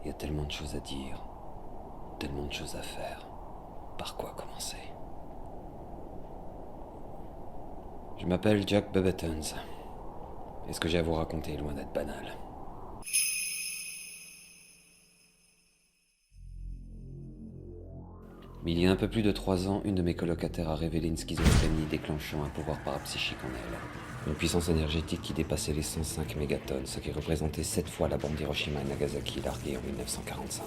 Il y a tellement de choses à dire, tellement de choses à faire. Par quoi commencer? Je m'appelle Jack Bebetons. Et ce que j'ai à vous raconter est loin d'être banal. Mais il y a un peu plus de 3 ans, une de mes colocataires a révélé une schizophrénie déclenchant un pouvoir parapsychique en elle. Une puissance énergétique qui dépassait les 105 mégatonnes, ce qui représentait 7 fois la bombe d'Hiroshima et Nagasaki larguée en 1945.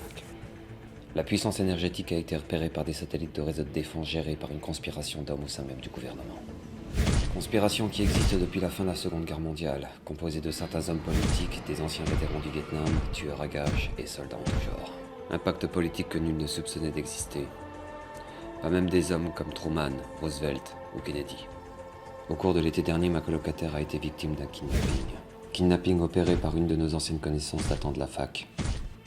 La puissance énergétique a été repérée par des satellites de réseau de défense gérés par une conspiration d'hommes au sein même du gouvernement. Conspiration qui existe depuis la fin de la Seconde Guerre mondiale, composée de certains hommes politiques, des anciens vétérans du Vietnam, tueurs à gages et soldats en tout genre. Un pacte politique que nul ne soupçonnait d'exister. Pas même des hommes comme Truman, Roosevelt ou Kennedy. Au cours de l'été dernier, ma colocataire a été victime d'un kidnapping. Kidnapping opéré par une de nos anciennes connaissances datant de la fac,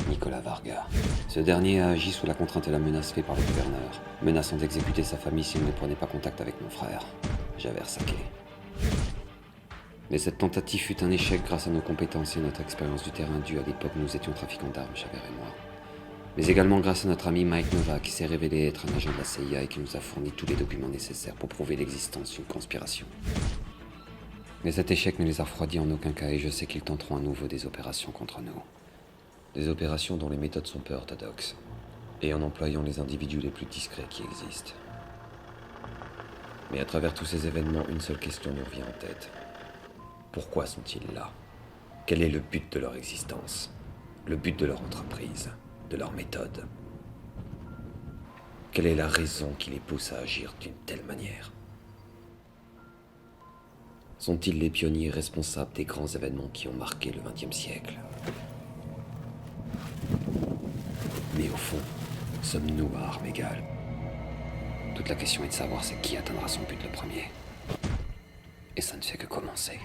Nicolas Varga. Ce dernier a agi sous la contrainte et la menace faite par le gouverneur, menaçant d'exécuter sa famille s'il ne prenait pas contact avec mon frère. J'avais ressaqué. Mais cette tentative fut un échec grâce à nos compétences et notre expérience du terrain due à l'époque où nous étions trafiquants d'armes, Javert et moi. Mais également grâce à notre ami Mike Nova qui s'est révélé être un agent de la CIA et qui nous a fourni tous les documents nécessaires pour prouver l'existence d'une conspiration. Mais cet échec ne les a refroidis en aucun cas et je sais qu'ils tenteront à nouveau des opérations contre nous. Des opérations dont les méthodes sont peu orthodoxes et en employant les individus les plus discrets qui existent. Mais à travers tous ces événements, une seule question nous revient en tête. Pourquoi sont-ils là? Quel est le but de leur existence? Le but de leur entreprise? De leur méthode? Quelle est la raison qui les pousse à agir d'une telle manière? Sont-ils les pionniers responsables des grands événements qui ont marqué le XXe siècle? Mais au fond, sommes-nous à armes égales? Toute la question est de savoir c'est qui atteindra son but le premier. Et ça ne fait que commencer.